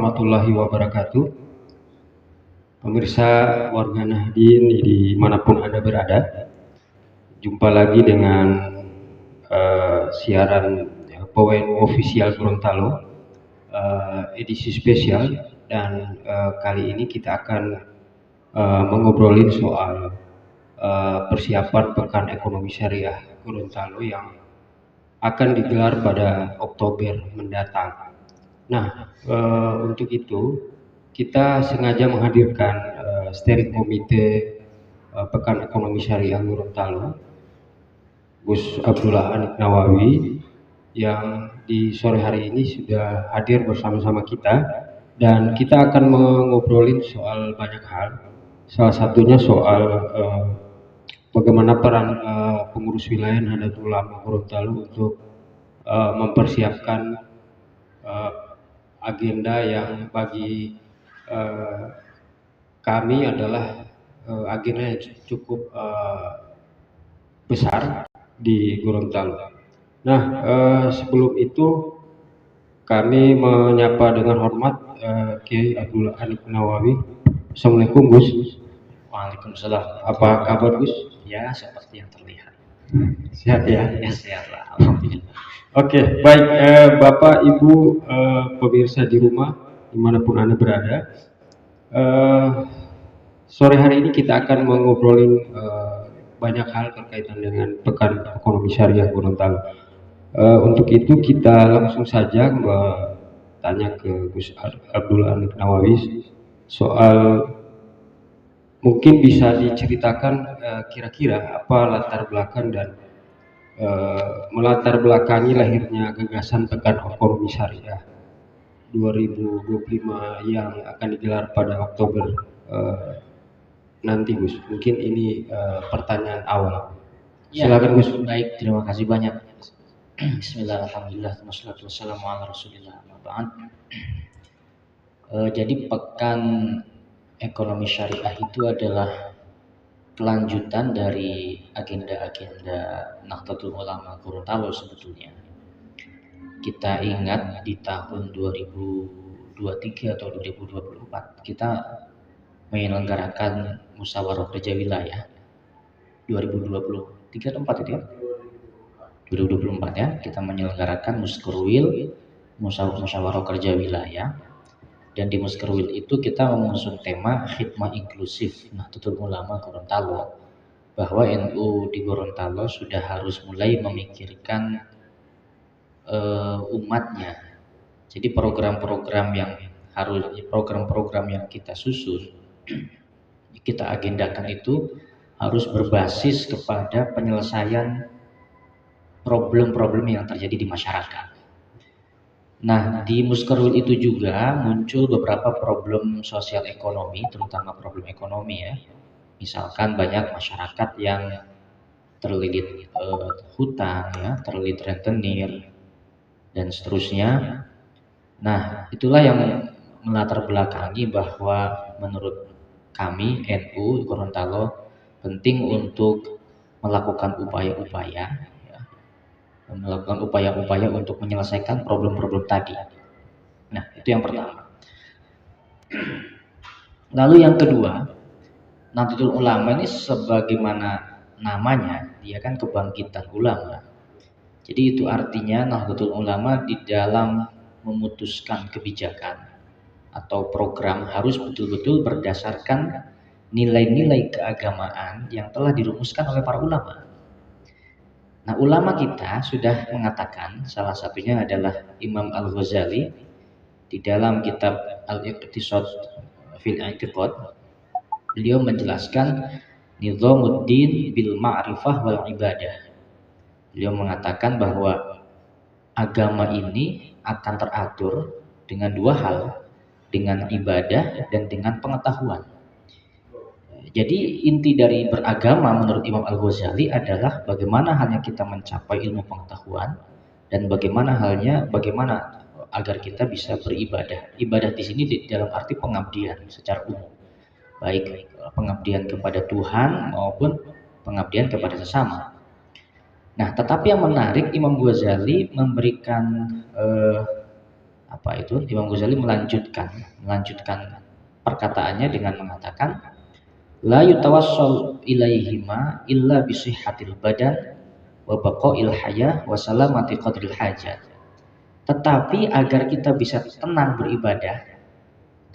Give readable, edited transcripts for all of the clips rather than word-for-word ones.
warahmatullahi wabarakatuh. Pemirsa warga Nahdien dimanapun Anda berada, jumpa lagi dengan siaran PWNU Official Gorontalo edisi spesial, dan kali ini kita akan mengobrolin soal persiapan Pekan Ekonomi Syariah Gorontalo yang akan digelar pada Oktober mendatang. Nah, untuk itu kita sengaja menghadirkan steering komite Pekan Ekonomi Syariah Gorontalo, Gus Abdullah Anik Nawawi, yang di sore hari ini sudah hadir bersama-sama kita, dan kita akan mengobrolin soal banyak hal. Salah satunya soal bagaimana peran pengurus wilayah Nahdlatul Ulama Gorontalo untuk mempersiapkan agenda yang bagi kami adalah agenda yang cukup besar di Gorontalo. Nah, sebelum itu kami menyapa dengan hormat Kiai Abdullah Anik Nawawi. Assalamualaikum Gus. Waalaikumsalam. Apa kabar Gus? Ya, seperti yang terlihat. Sehat ya? Ya, sehat lah, alhamdulillah. Oke, baik Bapak Ibu pemirsa di rumah dimanapun Anda berada, sore hari ini kita akan mengobrolin banyak hal berkaitan dengan Pekan Ekonomi Syariah Gorontalo. Untuk itu kita langsung saja tanya ke Gus Abdullah Anik Nawawi soal, mungkin bisa diceritakan kira-kira apa latar belakang dan melatar belakangi lahirnya gagasan Pekan Ekonomi Syariah 2025 yang akan digelar pada Oktober nanti Gus. Mungkin ini pertanyaan awal. Silakan Gus. Baik, terima kasih banyak. Bismillahirrahmanirrahim. Wassalatu wassalamu ala Rasulillah. Jadi Pekan Ekonomi Syariah itu adalah kelanjutan dari agenda-agenda Nahdlatul Ulama Gorontalo sebetulnya. Kita ingat di tahun 2023 atau 2024 kita menyelenggarakan musyawarah kerja wilayah 2023 atau 4 itu ya? 2024 ya, kita menyelenggarakan Muskerwil, musyawarah kerja wilayah. Dan di Muskerwil itu kita mengusung tema khidmah inklusif Nahdlatul Ulama Gorontalo, bahwa NU di Gorontalo sudah harus mulai memikirkan umatnya. Jadi program-program yang kita susun, kita agendakan itu harus berbasis kepada penyelesaian problem-problem yang terjadi di masyarakat. Nah, di Muskerwil itu juga muncul beberapa problem sosial ekonomi, terutama problem ekonomi ya. Misalkan banyak masyarakat yang terlilit hutang ya, terlilit rentenir dan seterusnya. Nah, itulah yang melatar belakangi bahwa menurut kami NU Gorontalo penting untuk melakukan upaya-upaya untuk menyelesaikan problem-problem tadi. Nah, itu yang pertama. Lalu yang kedua, Nahdlatul Ulama ini sebagaimana namanya, dia kan kebangkitan ulama. Jadi itu artinya Nahdlatul Ulama di dalam memutuskan kebijakan atau program harus betul-betul berdasarkan nilai-nilai keagamaan yang telah dirumuskan oleh para ulama. Nah, ulama kita sudah mengatakan, salah satunya adalah Imam Al-Ghazali di dalam kitab Al-Iqtisad fil I'tiqad. Beliau menjelaskan Nizamuddin bil ma'rifah wal ibadah. Beliau mengatakan bahwa agama ini akan teratur dengan dua hal, dengan ibadah dan dengan pengetahuan. Jadi inti dari beragama menurut Imam Al-Ghazali adalah bagaimana halnya kita mencapai ilmu pengetahuan dan bagaimana agar kita bisa beribadah. Ibadah di sini dalam arti pengabdian secara umum, baik pengabdian kepada Tuhan maupun pengabdian kepada sesama. Nah, tetapi yang menarik, Imam Ghazali memberikan apa itu Imam Ghazali melanjutkan perkataannya dengan mengatakan la yutawassal ilaihima illa bisihhatil badan wa baqail hayah wa salamati qadril hajat. Tetapi agar kita bisa tenang beribadah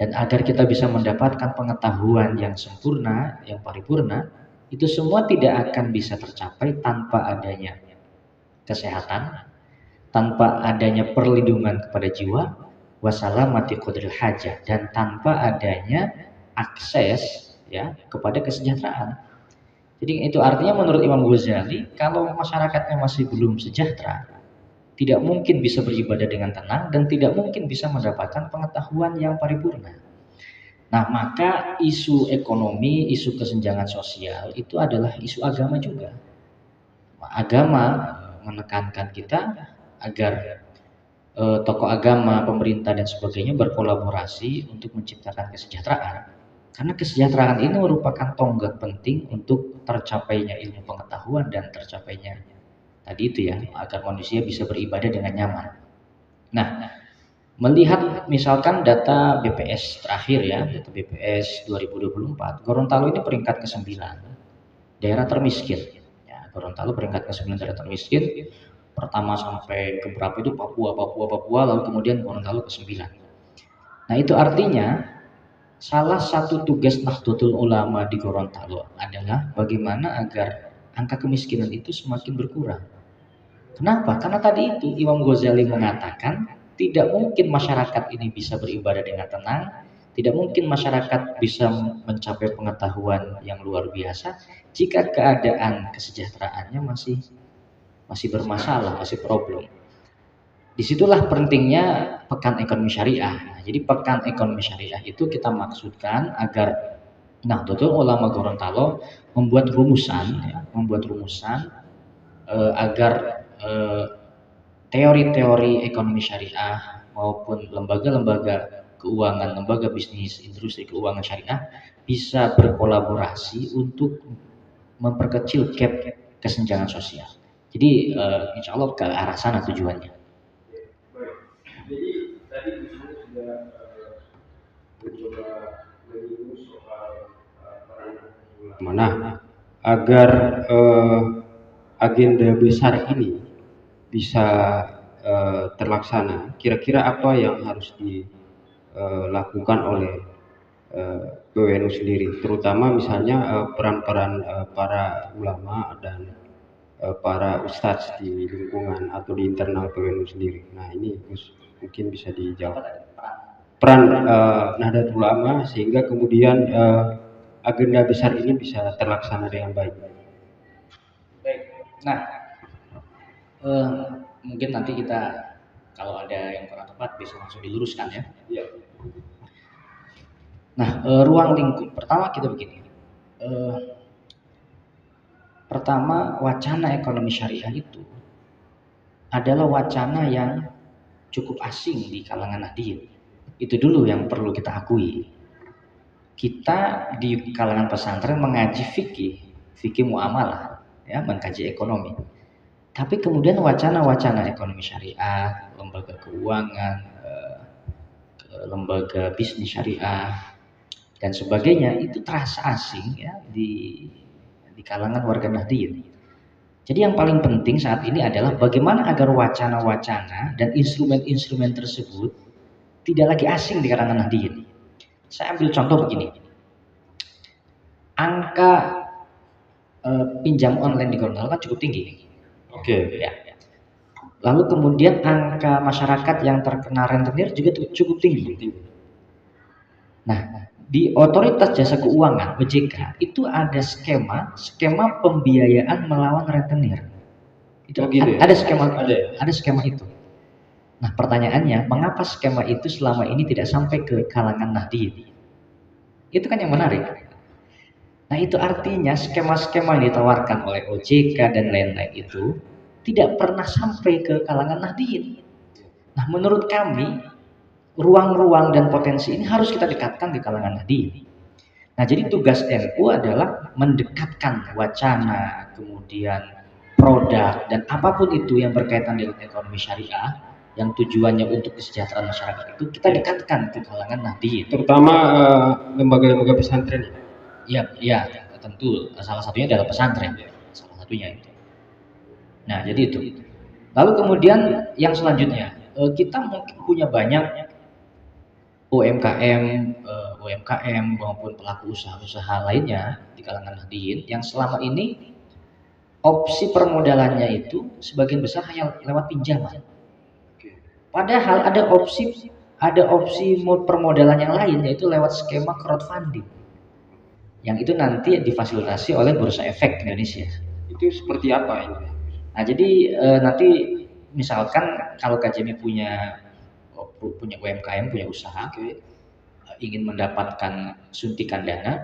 dan agar kita bisa mendapatkan pengetahuan yang sempurna, yang paripurna, itu semua tidak akan bisa tercapai tanpa adanya kesehatan, tanpa adanya perlindungan kepada jiwa, wasalamati qadril hajat, dan tanpa adanya akses ya kepada kesejahteraan. Jadi itu artinya menurut Imam Ghazali, kalau masyarakatnya masih belum sejahtera, tidak mungkin bisa beribadah dengan tenang dan tidak mungkin bisa mendapatkan pengetahuan yang paripurna. Nah, maka isu ekonomi, isu kesenjangan sosial itu adalah isu agama juga. Agama menekankan kita agar tokoh agama, pemerintah dan sebagainya berkolaborasi untuk menciptakan kesejahteraan. Karena kesejahteraan ini merupakan tonggak penting untuk tercapainya ilmu pengetahuan dan tercapainya tadi itu ya, agar manusia bisa beribadah dengan nyaman. Nah, melihat misalkan data BPS terakhir ya, data BPS 2024, Gorontalo ini peringkat ke-9 daerah termiskin. Ya, Gorontalo peringkat ke-9 daerah termiskin. Pertama sampai ke berapa itu Papua, lalu kemudian Gorontalo ke-9. Nah, itu artinya salah satu tugas Nahdlatul Ulama di Gorontalo adalah bagaimana agar angka kemiskinan itu semakin berkurang. Kenapa? Karena tadi itu Imam Ghazali mengatakan tidak mungkin masyarakat ini bisa beribadah dengan tenang, tidak mungkin masyarakat bisa mencapai pengetahuan yang luar biasa jika keadaan kesejahteraannya masih bermasalah, masih problem. Disitulah pentingnya Pekan Ekonomi Syariah. Nah, jadi Pekan Ekonomi Syariah itu kita maksudkan agar Nahdlatul Ulama Gorontalo membuat rumusan agar teori-teori ekonomi syariah maupun lembaga-lembaga keuangan, lembaga bisnis, industri keuangan syariah bisa berkolaborasi untuk memperkecil gap kesenjangan sosial. Jadi insya Allah ke arah sana tujuannya. Jadi tadi sudah mencoba menyinggung soal peran ulama. Nah, agar agenda besar ini bisa terlaksana, kira-kira apa yang harus dilakukan oleh PWNU sendiri, terutama misalnya peran-peran para ulama dan para ustadz di lingkungan atau di internal PWNU sendiri. Nah, ini mungkin bisa dijawab. Peran Nahdlatul Ulama sehingga kemudian agenda besar ini bisa terlaksana dengan baik. Nah, mungkin nanti kita kalau ada yang kurang tepat bisa langsung diluruskan ya. Ya. Nah, ruang lingkup pertama kita begini. Pertama, wacana ekonomi syariah itu adalah wacana yang cukup asing di kalangan Nahdliyin. Itu dulu yang perlu kita akui. Kita di kalangan pesantren mengaji fikih muamalah, ya, mengkaji ekonomi. Tapi kemudian wacana-wacana ekonomi syariah, lembaga keuangan, lembaga bisnis syariah dan sebagainya itu terasa asing ya di kalangan warga Nahdliyin. Jadi yang paling penting saat ini adalah bagaimana agar wacana-wacana dan instrumen-instrumen tersebut tidak lagi asing di kalangan Nahdliyin. Saya ambil contoh begini. Angka pinjam online di Gorontalo kan cukup tinggi. Oke. Ya. Lalu kemudian angka masyarakat yang terkena rentenir juga cukup tinggi. Nah, di Otoritas Jasa Keuangan (OJK) itu ada skema pembiayaan melawan rentenir. Itu gitu ya? Ada skema itu. Nah, pertanyaannya, mengapa skema itu selama ini tidak sampai ke kalangan Nahdliyin? Itu kan yang menarik. Nah, itu artinya skema-skema yang ditawarkan oleh OJK dan lain-lain itu tidak pernah sampai ke kalangan Nahdliyin. Nah, menurut kami ruang-ruang dan potensi ini harus kita dekatkan di kalangan Nahdliyin. Nah, jadi tugas NU adalah mendekatkan wacana, kemudian produk dan apapun itu yang berkaitan dengan ekonomi syariah yang tujuannya untuk kesejahteraan masyarakat itu kita dekatkan ke kalangan Nahdliyin. Terutama lembaga-lembaga pesantren. Ya, ya, tentu salah satunya adalah pesantren, salah satunya itu. Nah, jadi itu. Lalu kemudian yang selanjutnya, kita mungkin punya banyak UMKM, UMKM maupun pelaku usaha-usaha lainnya di kalangan Nahdliyin yang selama ini opsi permodalannya itu sebagian besar hanya lewat pinjaman. Padahal ada opsi permodalan yang lain, yaitu lewat skema crowdfunding. Yang itu nanti difasilitasi oleh Bursa Efek Indonesia. Itu seperti apa ini? Nah, jadi nanti misalkan kalau KJMI punya UMKM, punya usaha, ingin mendapatkan suntikan dana,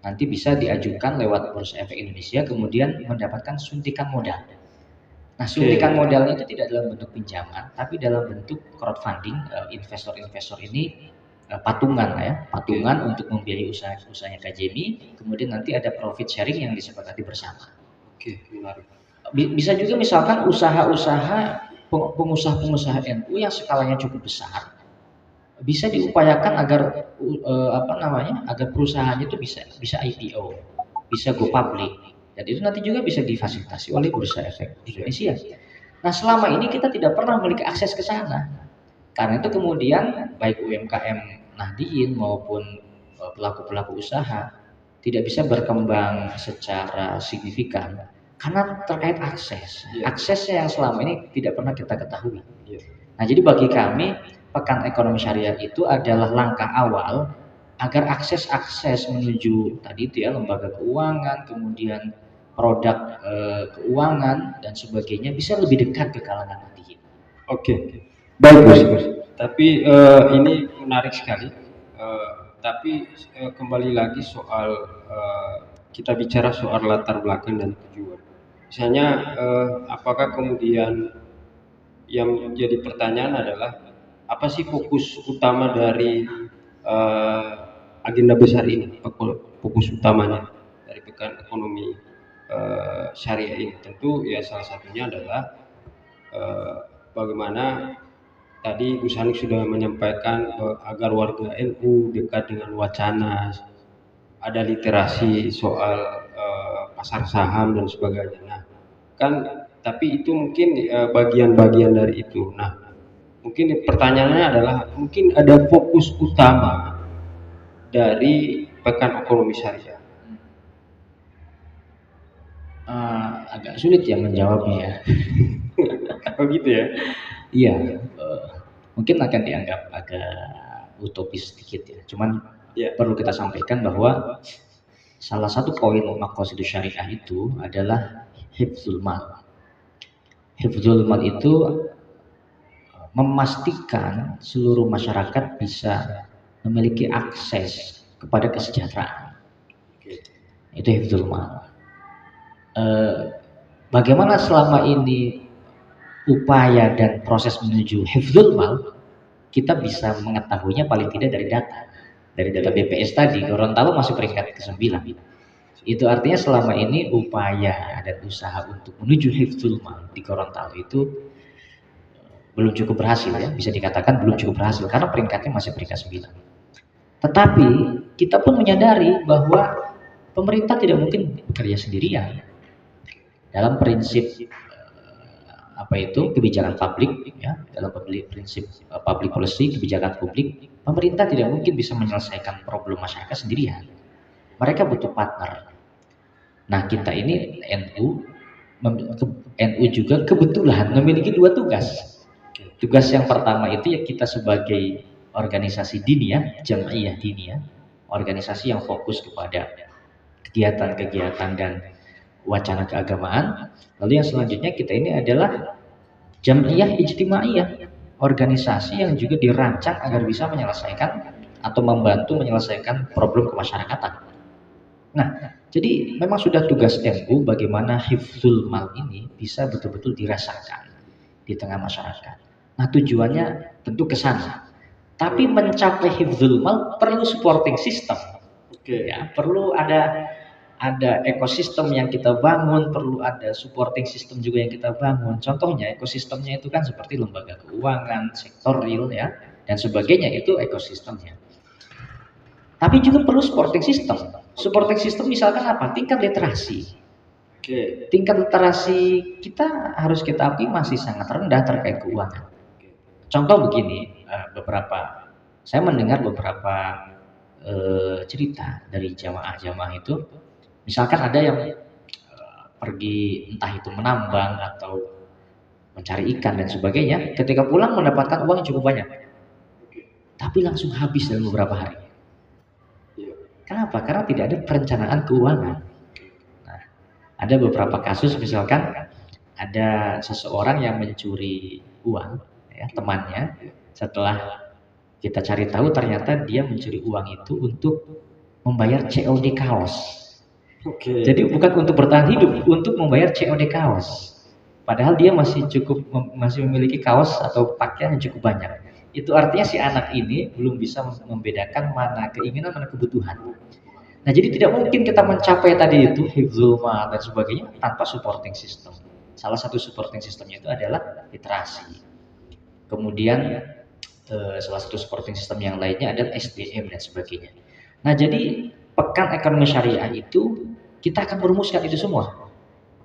nanti bisa diajukan lewat Bursa Efek Indonesia, kemudian mendapatkan suntikan modal. Nah, suntikan modalnya itu tidak dalam bentuk pinjaman, tapi dalam bentuk crowdfunding. Investor-investor ini patungan untuk membiayai usahanya KJMI, kemudian nanti ada profit sharing yang disepakati bersama. Menarik. Bisa juga misalkan pengusaha-pengusaha NU yang skalanya cukup besar, bisa diupayakan agar agar perusahaannya itu bisa IPO, bisa go public, dan itu nanti juga bisa difasilitasi oleh Bursa Efek Indonesia. Nah, selama ini kita tidak pernah memiliki akses ke sana. Karena itu kemudian baik UMKM Nahdliyin maupun pelaku-pelaku usaha tidak bisa berkembang secara signifikan karena terkait akses. Aksesnya yang selama ini tidak pernah kita ketahui. Nah, jadi bagi kami Pekan Ekonomi Syariah itu adalah langkah awal agar akses menuju tadi itu ya, lembaga keuangan, kemudian produk keuangan dan sebagainya bisa lebih dekat ke kalangan Nahdliyin. Baik Gus. Tapi ini menarik sekali. Tapi kembali lagi soal kita bicara soal latar belakang dan tujuan. Misalnya apakah kemudian yang menjadi pertanyaan adalah apa sih fokus utama dari agenda besar ini, fokus utamanya dari Pekan Ekonomi Syariah ini? Tentu ya salah satunya adalah bagaimana tadi Gus Hanik sudah menyampaikan agar warga NU dekat dengan wacana, ada literasi soal pasar saham dan sebagainya. Nah, kan tapi itu mungkin bagian-bagian dari itu. Nah, mungkin pertanyaannya adalah mungkin ada fokus utama dari Pekan Ekonomi Syariah. Agak sulit ya menjawabnya ya. Oh gitu ya? Iya, mungkin akan dianggap agak utopis sedikit ya. Cuman perlu kita sampaikan bahwa salah satu poin maqasidus syariah itu adalah hifdzul mal. Hifdzul mal itu memastikan seluruh masyarakat bisa memiliki akses kepada kesejahteraan. Itu hifdzul mal. Bagaimana selama ini upaya dan proses menuju hifdzul mal, kita bisa mengetahuinya paling tidak dari data BPS tadi. Gorontalo masih peringkat ke-9. Itu artinya selama ini upaya dan usaha untuk menuju hifdzul mal di Gorontalo itu belum cukup berhasil ya, bisa dikatakan belum cukup berhasil karena peringkatnya masih peringkat 9. Tetapi kita pun menyadari bahwa pemerintah tidak mungkin bekerja sendirian. Dalam prinsip kebijakan publik ya, dalam prinsip public policy, kebijakan publik, pemerintah tidak mungkin bisa menyelesaikan problem masyarakat sendirian. Mereka butuh partner. Nah, kita ini NU juga kebetulan memiliki 2 tugas. Tugas yang pertama itu ya kita sebagai organisasi diniyah, jam'iyah diniyah, organisasi yang fokus kepada kegiatan-kegiatan dan wacana keagamaan. Lalu yang selanjutnya kita ini adalah jam'iyah ijtimaiyah, organisasi yang juga dirancang agar bisa menyelesaikan atau membantu menyelesaikan problem kemasyarakatan. Nah, jadi memang sudah tugas NU bagaimana hifdzul mal ini bisa betul-betul dirasakan di tengah masyarakat. Nah, tujuannya tentu ke sana. Tapi mencapai hifdzul mal perlu supporting system. Ya, perlu ada ada ekosistem yang kita bangun, perlu ada supporting system juga yang kita bangun. Contohnya ekosistemnya itu kan seperti lembaga keuangan, sektor real ya, dan sebagainya itu ekosistemnya. Tapi juga perlu supporting system. Supporting system misalkan apa? Tingkat literasi. Tingkat literasi kita harus kita akui masih sangat rendah terkait keuangan. Contoh begini, saya mendengar beberapa cerita dari jamaah-jamaah itu, misalkan ada yang pergi entah itu menambang atau mencari ikan dan sebagainya, ketika pulang mendapatkan uang yang cukup banyak, tapi langsung habis dalam beberapa hari. Kenapa? Karena tidak ada perencanaan keuangan. Nah, ada beberapa kasus misalkan ada seseorang yang mencuri uang, ya, temannya, setelah kita cari tahu ternyata dia mencuri uang itu untuk membayar COD kaos. Jadi bukan untuk bertahan hidup, untuk membayar COD kaos. Padahal dia masih memiliki kaos atau pakaian yang cukup banyak. Itu artinya si anak ini belum bisa membedakan mana keinginan, mana kebutuhan. Nah, jadi tidak mungkin kita mencapai tadi itu hifdzul mal dan sebagainya tanpa supporting system. Salah satu supporting systemnya itu adalah literasi. Kemudian salah satu supporting system yang lainnya adalah SDM dan sebagainya. Nah, jadi pekan ekonomi syariah itu kita akan merumuskan itu semua.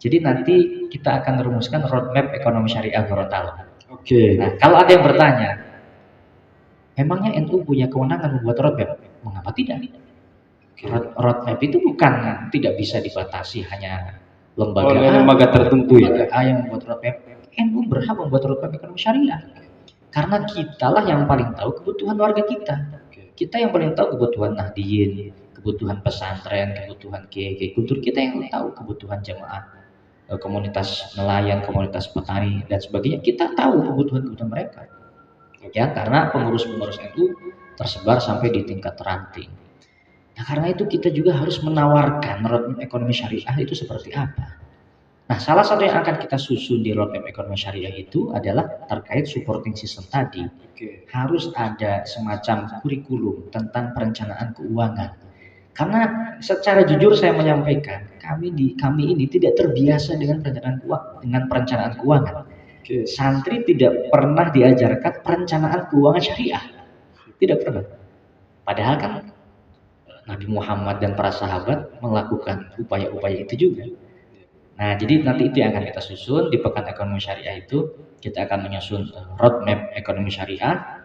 Jadi nanti kita akan merumuskan roadmap ekonomi syariah Gorontalo. Nah, kalau ada yang bertanya, emangnya NU punya kewenangan membuat roadmap? Mengapa tidak? Roadmap itu bukan tidak bisa dibatasi hanya lembaga tertentu ya. Yang membuat roadmap. NU berhak membuat roadmap ekonomi syariah. Karena kitalah yang paling tahu kebutuhan warga kita. Kita yang paling tahu kebutuhan Nahdien, kebutuhan pesantren, kebutuhan kiai kultur, kita yang tahu kebutuhan jamaah, komunitas nelayan, komunitas petani dan sebagainya. Kita tahu kebutuhan mereka. Ya, karena pengurus-pengurus NU tersebar sampai di tingkat ranting. Nah, karena itu kita juga harus menawarkan roadmap ekonomi syariah itu seperti apa. Nah, salah satu yang akan kita susun di roadmap ekonomi syariah itu adalah terkait supporting system tadi. Harus ada semacam kurikulum tentang perencanaan keuangan. Karena secara jujur saya menyampaikan, kami ini tidak terbiasa dengan perencanaan keuangan. Santri tidak pernah diajarkan perencanaan keuangan syariah. Tidak pernah. Padahal kan Nabi Muhammad dan para sahabat melakukan upaya-upaya itu juga. Nah, jadi nanti itu yang akan kita susun di pekan ekonomi syariah itu. Kita akan menyusun roadmap ekonomi syariah.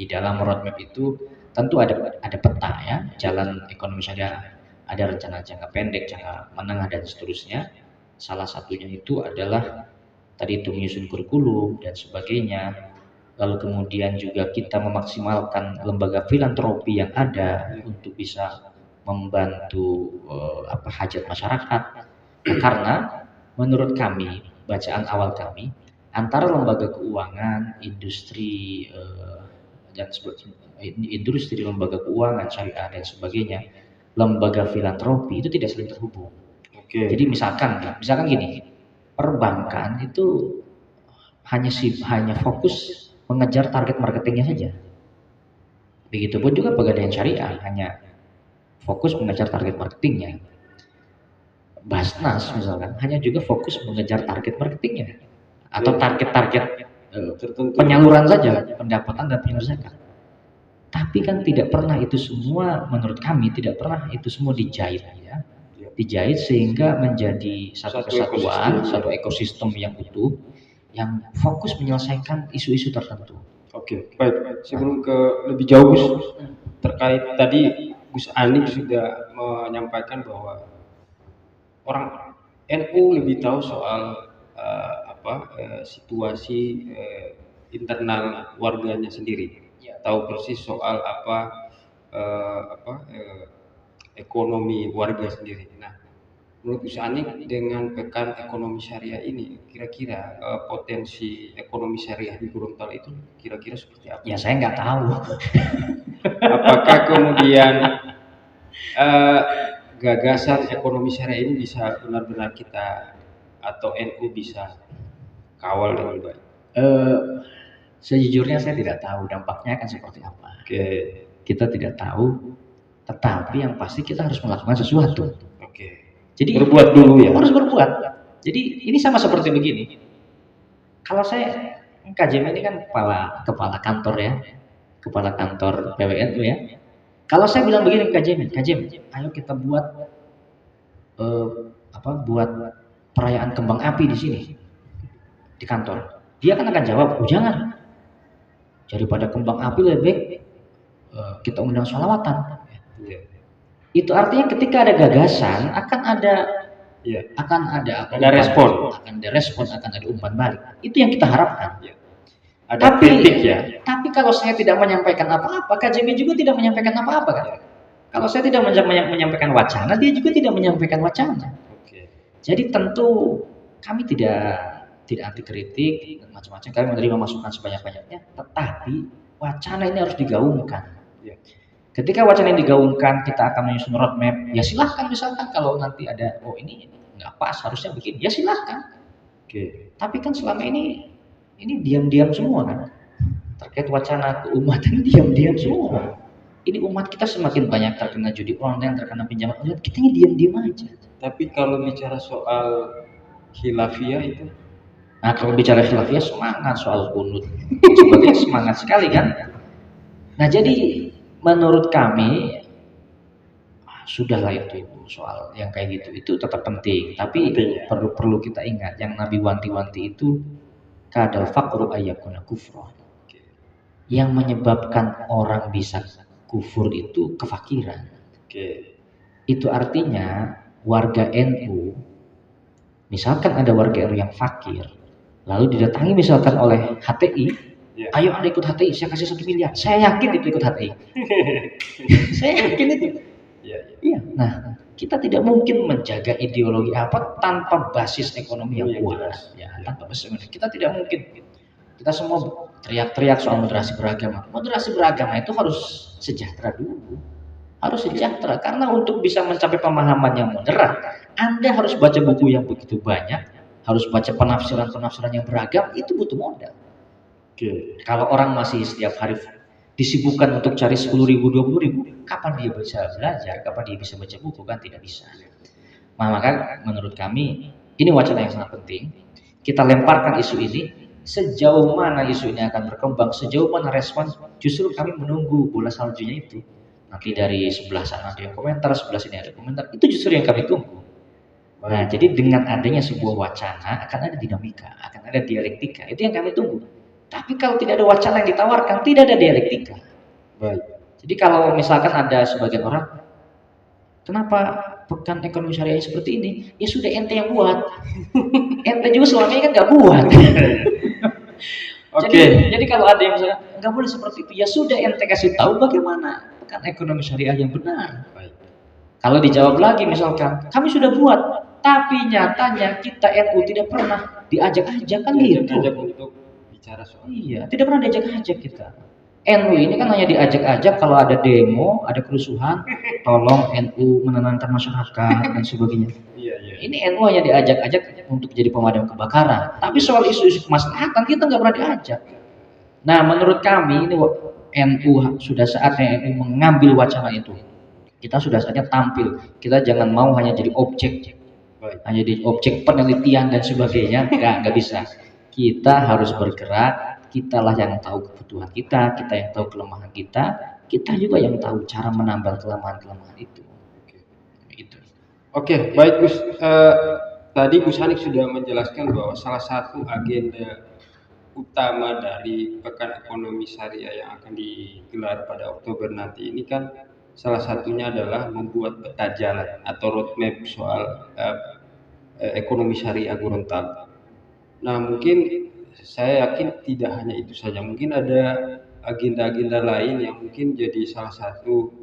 Di dalam roadmap itu tentu ada peta ya, jalan ekonomi syariah. Ada rencana jangka pendek, jangka menengah dan seterusnya. Salah satunya itu adalah tadi itu menyusun kurikulum dan sebagainya. Lalu kemudian juga kita memaksimalkan lembaga filantropi yang ada untuk bisa membantu hajat masyarakat. Nah, karena menurut kami, bacaan awal kami, antara lembaga keuangan, industri lembaga keuangan syariah dan sebagainya, lembaga filantropi itu tidak saling terhubung. Jadi misalkan gini, perbankan itu hanya fokus mengejar target marketingnya saja. Begitupun juga pegadaian syariah hanya fokus mengejar target marketingnya. Basnas misalkan hanya juga fokus mengejar target marketingnya atau target-target penyaluran saja, pendapatan dan penyaluran zakat. Tapi kan tidak pernah itu semua, menurut kami tidak pernah itu semua dijahit ya. Dijahit sehingga menjadi satu kesatuan, satu ekosistem yang utuh, yang fokus menyelesaikan isu-isu tertentu. Baik. Sebelum ke lebih jauh Gus, terkait tadi Gus Anik sudah menyampaikan bahwa orang NU lebih tahu soal situasi internal warganya sendiri, tahu persis soal ekonomi warga sendiri. Nah, menurut Gus Anik dengan pekan ekonomi syariah ini, kira-kira potensi ekonomi syariah di Gorontalo itu kira-kira seperti apa? Ya saya nggak tahu. Apakah kemudian gagasan ekonomi syariah ini bisa benar-benar kita atau NU bisa kawal dengan baik? Sejujurnya saya tidak tahu dampaknya akan seperti apa. Kita tidak tahu, tetapi yang pasti kita harus melakukan sesuatu. Oke. Jadi Berbuat dulu ya. harus berbuat. Jadi ini sama seperti begini. Kalau saya KJM ini kan kepala kantor ya, kepala kantor PWNU ya. Kalau saya bilang begini ke KJM, ayo kita buat buat perayaan kembang api di sini di kantor. Dia kan akan jawab, oh jangan. Daripada kembang api lebih baik kita undang sholawatan. Iya. Itu artinya ketika ada gagasan akan ada Iya. ada respon. akan ada respon, akan ada umpan balik. Itu yang kita harapkan. Iya. Ada kritik ya. Tapi kalau saya tidak menyampaikan apa-apa, KJB juga tidak menyampaikan apa-apa kan? Kalau saya tidak menyampaikan wacana, dia juga tidak menyampaikan wacana. Oke. Jadi tentu kami tidak anti kritik dan macam-macam, kami menerima masukan sebanyak-banyaknya, tetapi wacana ini harus digaungkan. Ya. Ketika wacana ini digaungkan, kita akan menyusun roadmap. Ya silahkan, misalkan kalau nanti ada, oh ini nggak pas, harusnya begini, ya silahkan. Oke. Tapi kan selama ini diam-diam semua kan, terkait wacana keumatan diam-diam semua. Ini umat kita semakin banyak terkena judi online, terkena pinjaman online, kita ini diam-diam aja. Tapi kalau bicara soal khilafiyah itu, nah kalau bicara khilafiyah semangat, soal kunut sebagainya semangat sekali kan. Nah jadi menurut kami sudahlah itu soal yang kayak gitu itu tetap penting, tapi perlu kita ingat yang Nabi wanti-wanti itu kadal faqru ayyakuna kufra. Yang menyebabkan orang bisa kufur itu kefakiran. Itu artinya warga NU, misalkan ada warga NU yang fakir, lalu didatangi misalkan oleh HTI, ayo Anda ikut HTI, saya kasih 1 miliar. Saya yakin itu ikut HTI. Saya yakin itu. Iya. Nah, kita tidak mungkin menjaga ideologi apa tanpa basis ekonomi yang kuat. Ya, tanpa basis ekonomi. Kita tidak mungkin. Kita semua teriak-teriak soal moderasi beragama. Moderasi beragama itu harus sejahtera dulu. Harus sejahtera, karena untuk bisa mencapai pemahaman yang moderat, Anda harus baca buku yang begitu banyak, harus baca penafsiran-penafsiran yang beragam, itu butuh modal. Kalau orang masih setiap hari disibukkan untuk cari 10.000, 20.000, kapan dia bisa belajar, kapan dia bisa baca buku, kan tidak bisa. Maka menurut kami ini wacana yang sangat penting. Kita lemparkan isu ini, sejauh mana isu ini akan berkembang, sejauh mana respon, justru kami menunggu bola saljunya itu. Nanti dari sebelah sana ada yang komentar, sebelah sini ada komentar, itu justru yang kami tunggu. Nah, jadi dengan adanya sebuah wacana akan ada dinamika, akan ada dialektika, itu yang kami tunggu. Tapi kalau tidak ada wacana yang ditawarkan, tidak ada dialektika. Baik. Jadi kalau misalkan ada sebagian orang, kenapa pekan ekonomi syariah seperti ini? Ya sudah ente yang buat. Ente juga selama ini kan nggak buat. Jadi kalau ada yang misalkan nggak boleh seperti itu, ya sudah ente kasih tahu bagaimana pekan ekonomi syariah yang benar. Baik. Kalau dijawab lagi misalkan, kami sudah buat, tapi nyatanya kita NU tidak pernah diajak-ajak kan gitu. Untuk bicara soal. Iya, tidak pernah diajak-ajak kita. NU ini kan hanya diajak-ajak kalau ada demo, ada kerusuhan, tolong NU menenangkan masyarakat dan sebagainya. Iya. Ini NU hanya diajak-ajak untuk jadi pemadam kebakaran. Tapi soal isu-isu kemaslahatan kita nggak pernah diajak. Nah, menurut kami ini NU sudah saatnya NU mengambil wacana itu. Kita sudah saatnya tampil. Kita jangan mau hanya jadi objek, hanya jadi objek penelitian dan sebagainya. Nggak bisa. Kita harus bergerak. Kitalah yang tahu kebutuhan kita yang tahu kelemahan kita juga yang tahu cara menambal kelemahan-kelemahan itu. Oke, baik Gus. Tadi Gus Hanik sudah menjelaskan bahwa salah satu agenda utama dari Pekan Ekonomi Syariah yang akan digelar pada Oktober nanti ini kan salah satunya adalah membuat peta jalan atau roadmap soal ekonomi syariah Gorontalo. Nah, mungkin saya yakin tidak hanya itu saja, mungkin ada agenda-agenda lain yang mungkin jadi salah satu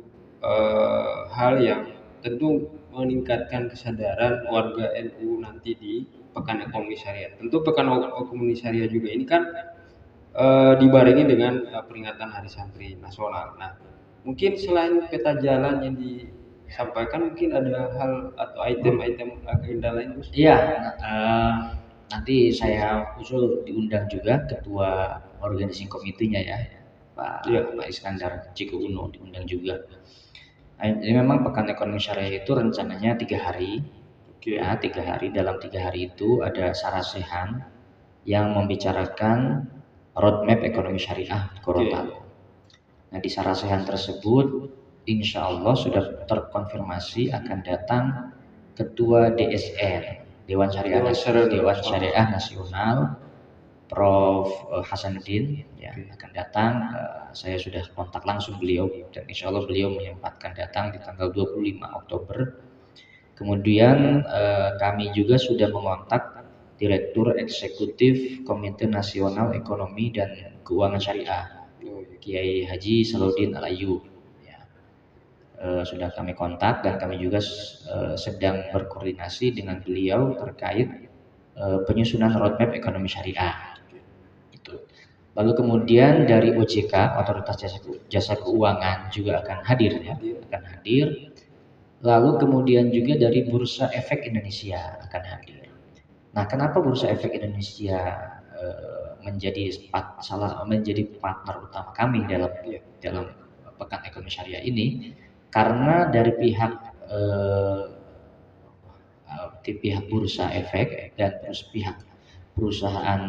hal yang tentu meningkatkan kesadaran warga NU nanti di Pekan Ekonomi Syariah. Tentu Pekan Ekonomi Syariah juga ini kan dibarengi dengan peringatan Hari Santri Nasional. Nah, mungkin selain peta jalan yang disampaikan, mungkin ada hal atau item-item agenda lain, Gus? Iya, nanti saya usul diundang juga ketua organizing komitinya ya, Pak Iskandar Ciko Uno diundang juga. Jadi memang Pekan Ekonomi Syariah itu rencananya 3 hari. Oke. Ya, 3 hari. Dalam 3 hari itu ada sarasehan yang membicarakan roadmap ekonomi syariah Gorontalo. Nah, di sarasehan tersebut, insya Allah sudah terkonfirmasi akan datang Ketua DSN, Dewan Syariah Nasional, Prof. Hasanuddin, ya, akan datang. Saya sudah kontak langsung beliau dan insya Allah beliau menyempatkan datang di tanggal 25 Oktober. Kemudian kami juga sudah mengontak Direktur Eksekutif Komite Nasional Ekonomi dan Keuangan Syariah, Kiai Haji Salahuddin Al-Ayyub. Ya. Sudah kami kontak dan kami juga sedang berkoordinasi dengan beliau terkait penyusunan roadmap ekonomi syariah. Itu. Lalu kemudian dari OJK, Otoritas Jasa Keuangan juga akan hadir, ya, akan hadir. Lalu kemudian juga dari Bursa Efek Indonesia akan hadir. Nah, kenapa Bursa Efek Indonesia menjadi partner utama kami dalam Pekan Ekonomi Syariah ini? Karena dari pihak Bursa Efek dan pihak perusahaan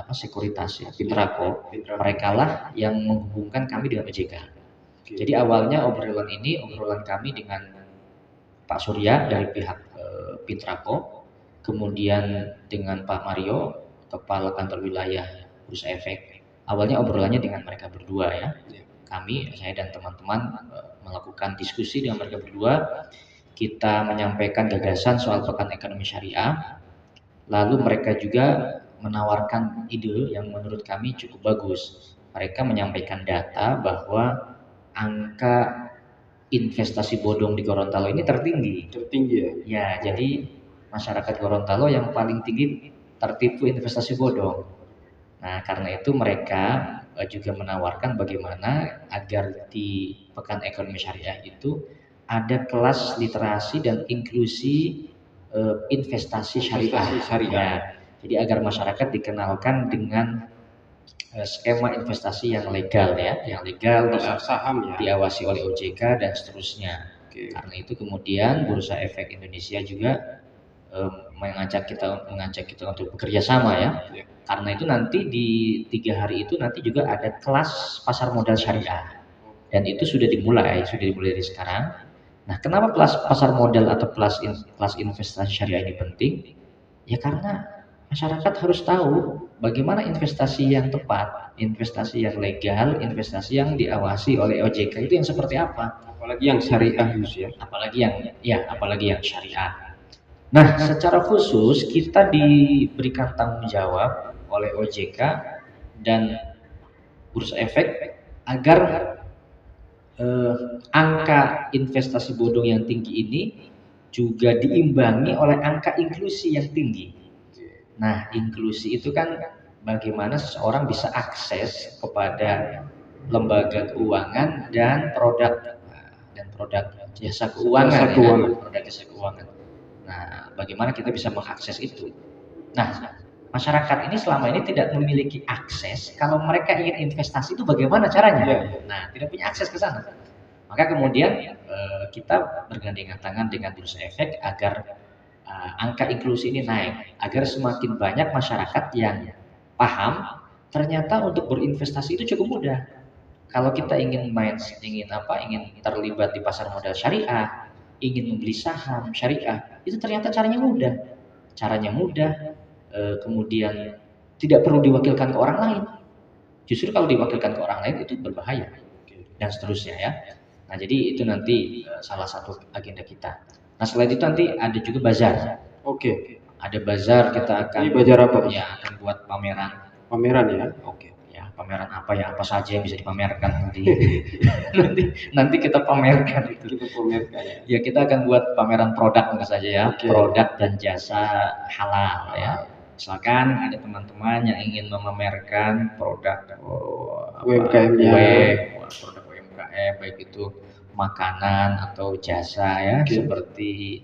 sekuritas, ya, Pintrako, mereka lah yang menghubungkan kami dengan OJK. Jadi awalnya obrolan kami dengan Pak Surya dari pihak Pintrako, kemudian dengan Pak Mario, Kepala Kantor Wilayah Bursa Efek. Awalnya obrolannya dengan mereka berdua, ya. Kami, saya dan teman-teman melakukan diskusi dengan mereka berdua. Kita menyampaikan gagasan soal Pekan Ekonomi Syariah. Lalu mereka juga menawarkan ide yang menurut kami cukup bagus. Mereka menyampaikan data bahwa angka investasi bodong di Gorontalo ini tertinggi. Ya. Ya, jadi masyarakat Gorontalo yang paling tinggi tertipu investasi bodong. Nah, karena itu mereka juga menawarkan bagaimana agar di Pekan Ekonomi Syariah itu ada kelas literasi dan inklusi investasi syariah. Ya, jadi agar masyarakat dikenalkan dengan skema investasi yang legal, ya, yang legal, saham, ya, diawasi oleh OJK dan seterusnya. Karena itu kemudian Bursa Efek Indonesia juga mengajak kita untuk bekerja sama, ya. Karena itu nanti di 3 hari itu nanti juga ada kelas pasar modal syariah dan itu sudah dimulai dari sekarang. Nah, kenapa kelas pasar modal atau kelas investasi syariah ini penting? Ya karena masyarakat harus tahu bagaimana investasi yang tepat, investasi yang legal, investasi yang diawasi oleh OJK itu yang seperti apa. Apalagi yang syariah, ya. Apalagi yang syariah. Nah, secara khusus kita diberikan tanggung jawab oleh OJK dan Bursa Efek agar angka investasi bodong yang tinggi ini juga diimbangi oleh angka inklusi yang tinggi. Nah, inklusi itu kan bagaimana seseorang bisa akses kepada lembaga keuangan dan produk jasa keuangan. Produk jasa keuangan. Nah, bagaimana kita bisa mengakses itu? Nah, masyarakat ini selama ini tidak memiliki akses. Kalau mereka ingin investasi itu bagaimana caranya? Nah, tidak punya akses ke sana. Maka kemudian kita bergandengan tangan dengan Bursa Efek agar angka inklusi ini naik, agar semakin banyak masyarakat yang paham ternyata untuk berinvestasi itu cukup mudah. Kalau kita ingin terlibat di pasar modal syariah, ingin membeli saham syariah, itu ternyata caranya mudah. Kemudian tidak perlu diwakilkan ke orang lain. Justru kalau diwakilkan ke orang lain itu berbahaya dan seterusnya, ya. Nah, jadi itu nanti salah satu agenda kita. Nah, selain itu nanti ada juga bazar. Ada bazar, kita akan bazar apa? Ya, akan buat pameran, ya. Ya, pameran apa saja yang bisa dipamerkan nanti kita pamerkan itu. Ya, kita akan buat pameran produk saja, ya. Produk dan jasa halal, ya. Misalkan ada teman-teman yang ingin memamerkan produk produk UMKM, baik itu makanan atau jasa, ya, seperti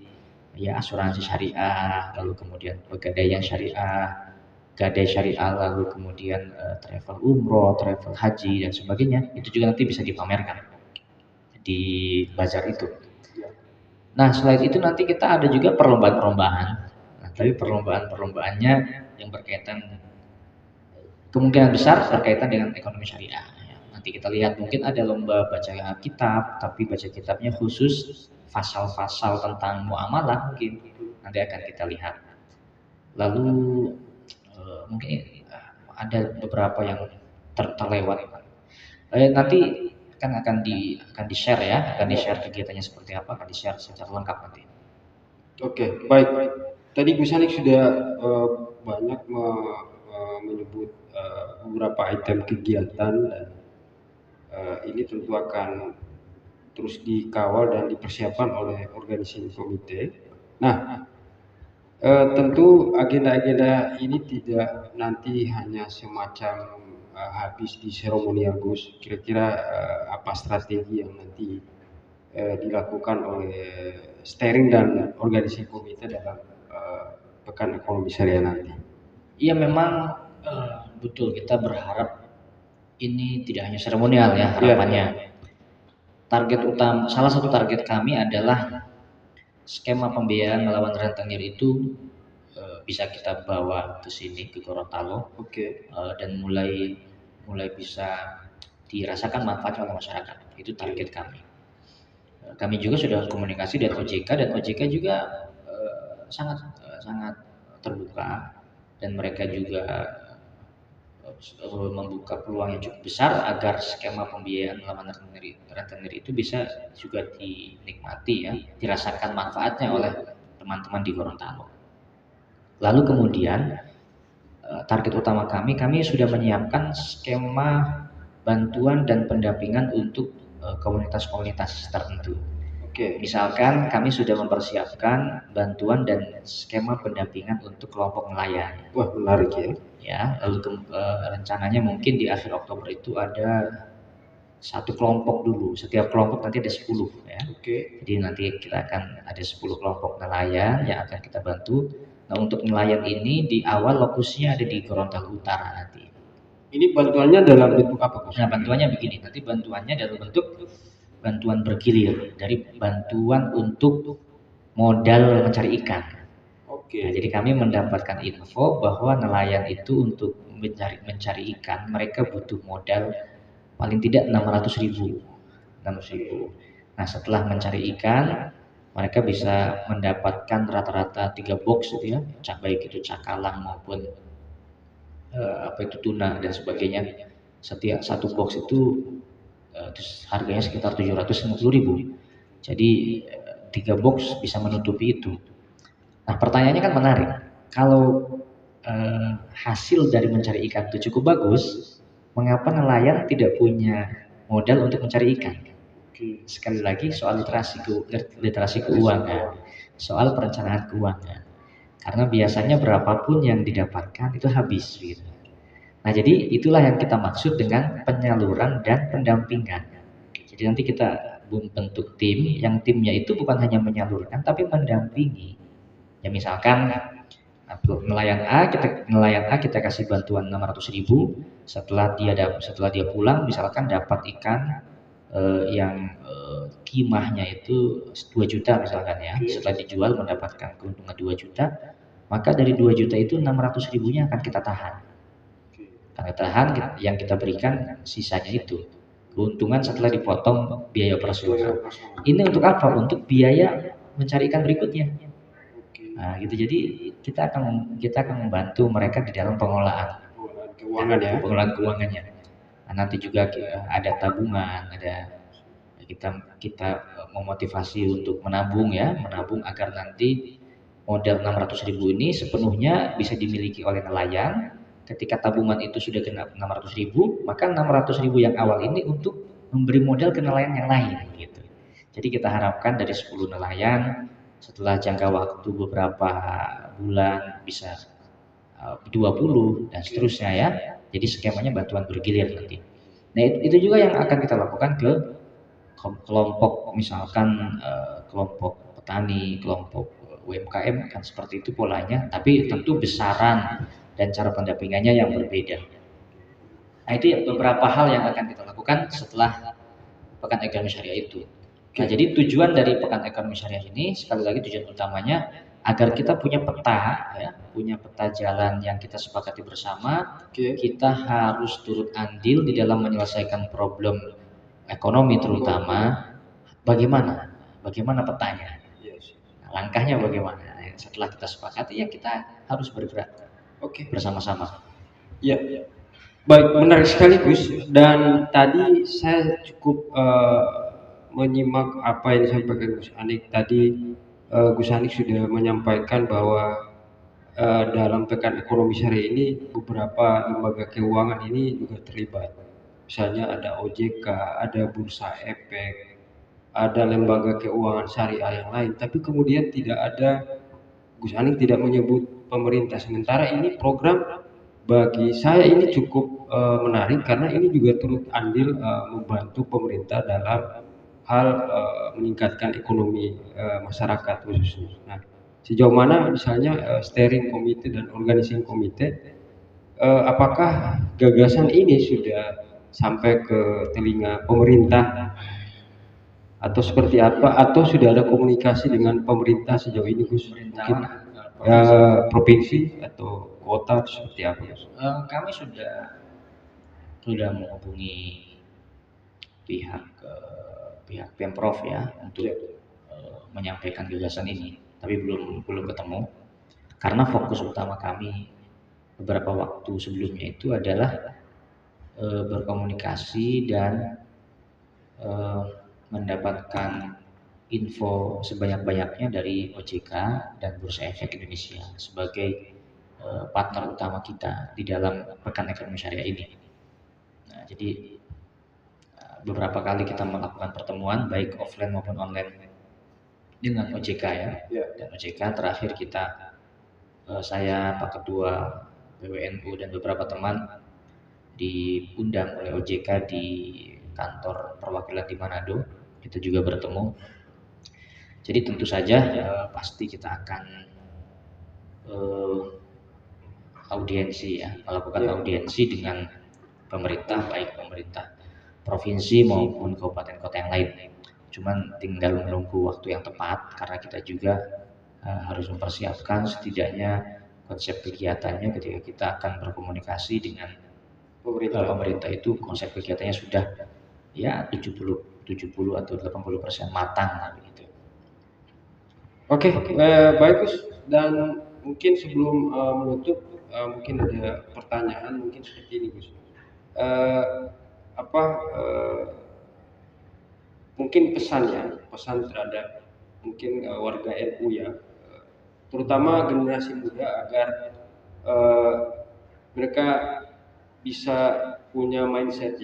ya asuransi syariah, lalu kemudian pegadaian syariah, gadai syariah, lalu kemudian travel umroh, travel haji dan sebagainya, itu juga nanti bisa dipamerkan. di bazar itu. Nah, selain itu nanti kita ada juga perlombaan-perlombaan. Nah, tapi perlombaan-perlombaannya yang berkaitan kemungkinan besar berkaitan dengan ekonomi syariah. Ya. Nanti kita lihat mungkin ada lomba baca kitab, tapi baca kitabnya khusus pasal-pasal tentang muamalah mungkin nanti akan kita lihat. Lalu mungkin ada beberapa yang terlewat. Nanti akan di share ya, akan di share kegiatannya seperti apa, akan di share secara lengkap nanti. Oke, baik. Tadi Gus Alik sudah banyak menyebut beberapa item kegiatan dan ini tentu akan terus dikawal dan dipersiapkan oleh organisasi komite. Nah, tentu agenda-agenda ini tidak nanti hanya semacam habis di seremonial Gus. Kira-kira apa strategi yang nanti dilakukan oleh steering dan organisasi komite dalam pekan ekonomi syariah nanti? Iya memang betul kita berharap ini tidak hanya seremonial ya harapannya. Target utama, salah satu target kami adalah skema pembiayaan melawan rentenir itu bisa kita bawa ke sini ke Gorontalo, dan mulai bisa dirasakan manfaatnya oleh masyarakat. Itu target kami. Kami juga sudah komunikasi dengan OJK dan OJK juga sangat terbuka dan mereka juga membuka peluang yang cukup besar agar skema pembiayaan melawan rentenir itu bisa juga dinikmati ya, dirasakan manfaatnya oleh teman-teman di Gorontalo. Lalu kemudian target utama kami sudah menyiapkan skema bantuan dan pendampingan untuk komunitas-komunitas tertentu. Misalkan kami sudah mempersiapkan bantuan dan skema pendampingan untuk kelompok nelayan. Wah, menarik ya. Ya, lalu rencananya mungkin di akhir Oktober itu ada satu kelompok dulu. Setiap kelompok nanti ada 10 ya. Jadi nanti kita akan ada 10 kelompok nelayan yang akan kita bantu. Nah, untuk nelayan ini di awal lokusnya ada di Gorontalo Utara nanti. Ini bantuannya dalam bentuk apa? Nah, bantuannya begini. Nanti bantuannya dalam bentuk bantuan bergilir, dari bantuan untuk modal mencari ikan. Nah, jadi kami mendapatkan info bahwa nelayan itu untuk mencari ikan mereka butuh modal paling tidak 600.000. Nah, setelah mencari ikan mereka bisa mendapatkan rata-rata 3 box gitu ya, baik itu cakalang maupun tuna dan sebagainya. Setiap satu box itu harganya sekitar 750.000. Jadi 3 box bisa menutupi itu. Nah, pertanyaannya kan menarik. Kalau hasil dari mencari ikan itu cukup bagus, mengapa nelayan tidak punya modal untuk mencari ikan? Sekali lagi soal literasi keuangan, soal perencanaan keuangan. Karena biasanya berapapun yang didapatkan itu habis gitu. Nah, jadi itulah yang kita maksud dengan penyaluran dan pendampingan. Jadi nanti kita bentuk tim, yang timnya itu bukan hanya menyalurkan tapi mendampingi. Ya misalkan nelayan A kita kasih bantuan 600.000, setelah dia pulang misalkan dapat ikan yang kimahnya itu 2 juta misalkan ya. Setelah dijual mendapatkan keuntungan 2 juta, maka dari 2 juta itu 600.000-nya akan kita tahan. Yang kita berikan sisanya itu keuntungan setelah dipotong biaya operasional. Ini untuk apa? Untuk biaya mencari ikan berikutnya. Nah, gitu. Jadi kita akan membantu mereka di dalam pengelolaan keuangannya. Nah, nanti juga ada tabungan, kita memotivasi untuk menabung agar nanti modal 600.000 ini sepenuhnya bisa dimiliki oleh nelayan. Ketika tabungan itu sudah genap 600.000, maka 600.000 yang awal ini untuk memberi modal ke nelayan yang lain gitu. Jadi kita harapkan dari 10 nelayan setelah jangka waktu beberapa bulan bisa 20 dan seterusnya ya. Jadi skemanya bantuan bergilir nanti. Nah, itu juga yang akan kita lakukan ke kelompok, misalkan kelompok petani, kelompok UMKM kan seperti itu polanya, tapi tentu besaran dan cara pendampingannya yang berbeda. Nah, itu beberapa hal yang akan kita lakukan setelah pekan ekonomi syariah itu. Nah, jadi tujuan dari Pekan Ekonomi Syariah ini sekali lagi tujuan utamanya agar kita punya peta ya, punya peta jalan yang kita sepakati bersama. Kita harus turut andil di dalam menyelesaikan problem ekonomi terutama. Bagaimana petanya? Nah, langkahnya bagaimana? Nah, setelah kita sepakati ya kita harus bergerak bersama-sama. Ya, baik, menarik sekali Gus. Dan tadi saya cukup menyimak apa yang disampaikan Gus Anik tadi. Gus Anik sudah menyampaikan bahwa dalam Pekan Ekonomi Syariah ini beberapa lembaga keuangan ini juga terlibat. Misalnya ada OJK, ada Bursa Efek, ada lembaga keuangan syariah yang lain. Tapi kemudian tidak ada, Gus Anik tidak menyebut pemerintah. Sementara ini program bagi saya ini cukup menarik karena ini juga turut andil membantu pemerintah dalam hal meningkatkan ekonomi masyarakat khususnya. Nah, sejauh mana misalnya steering committee dan organizing committee, apakah gagasan ini sudah sampai ke telinga pemerintah atau seperti apa, atau sudah ada komunikasi dengan pemerintah sejauh ini Gus? Mungkin provinsi atau kota seperti apa Gus? Kami sudah menghubungi pihak Pemprov ya untuk menyampaikan gagasan ini, tapi belum ketemu karena fokus utama kami beberapa waktu sebelumnya itu adalah berkomunikasi dan mendapatkan info sebanyak-banyaknya dari OJK dan Bursa Efek Indonesia sebagai partner utama kita di dalam Pekan Ekonomi Syariah ini. Nah, jadi beberapa kali kita melakukan pertemuan baik offline maupun online dengan OJK ya. Dan OJK terakhir kita saya, Pak Ketua PWNU dan beberapa teman diundang oleh OJK di kantor perwakilan di Manado. Kita juga bertemu. Jadi tentu saja pasti kita akan audiensi ya, melakukan audiensi dengan pemerintah, baik pemerintah provinsi maupun kabupaten kota yang lain. Cuman tinggal menunggu waktu yang tepat karena kita juga harus mempersiapkan setidaknya konsep kegiatannya ketika kita akan berkomunikasi dengan pemerintah itu konsep kegiatannya sudah ya 70 atau 80% matang begitu. Oke, baik Gus. Dan mungkin sebelum menutup, mungkin ada pertanyaan mungkin seperti ini Gus. Mungkin pesan terhadap mungkin warga NU ya, terutama generasi muda agar mereka bisa punya mindset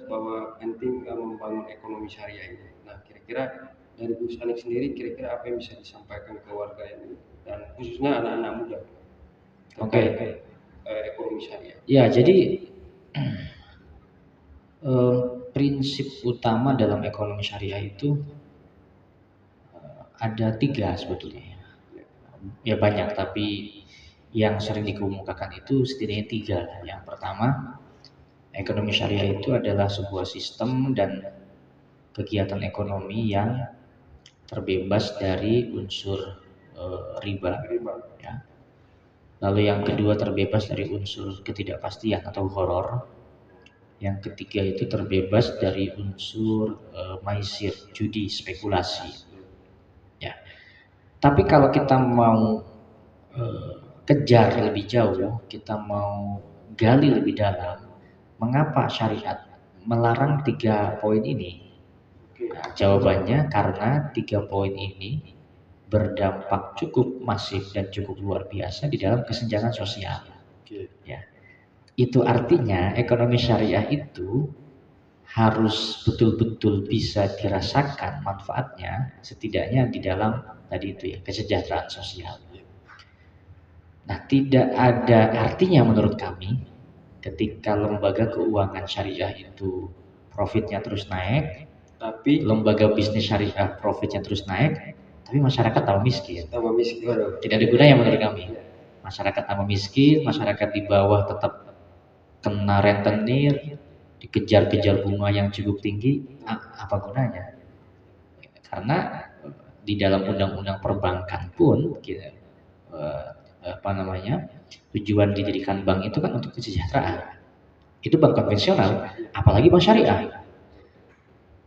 bahwa penting membangun ekonomi syariah ini. Nah, kira-kira dari Gus Anik sendiri, kira-kira apa yang bisa disampaikan ke warga NU dan khususnya anak-anak muda terkait ekonomi syariah? Ya, jadi prinsip utama dalam ekonomi syariah itu ada 3 sebetulnya. Ya banyak, tapi yang sering dikemukakan itu setidaknya 3. Yang pertama, ekonomi syariah itu adalah sebuah sistem dan kegiatan ekonomi yang terbebas dari unsur riba. Ya. Lalu yang kedua, terbebas dari unsur ketidakpastian atau horor. Yang ketiga itu terbebas dari unsur maisir, judi, spekulasi. Ya. Tapi kalau kita mau kejar lebih jauh, kita mau gali lebih dalam, mengapa syariat melarang 3 poin ini? Nah, jawabannya karena 3 poin ini berdampak cukup masif dan cukup luar biasa di dalam kesenjangan sosial. Ya. Itu artinya ekonomi syariah itu harus betul-betul bisa dirasakan manfaatnya setidaknya di dalam tadi itu ya, kesejahteraan sosial. Nah, tidak ada artinya menurut kami ketika lembaga keuangan syariah itu profitnya terus naik, tapi lembaga bisnis syariah profitnya terus naik, tapi masyarakat tambah miskin. Tidak ada gunanya menurut kami. Masyarakat tambah miskin, masyarakat di bawah tetap kena rentenir, dikejar-kejar bunga yang cukup tinggi, apa gunanya? Karena di dalam undang-undang perbankan pun kita, eh, apa namanya, tujuan didirikan bank itu kan untuk kesejahteraan. Itu bank konvensional, apalagi bank syariah.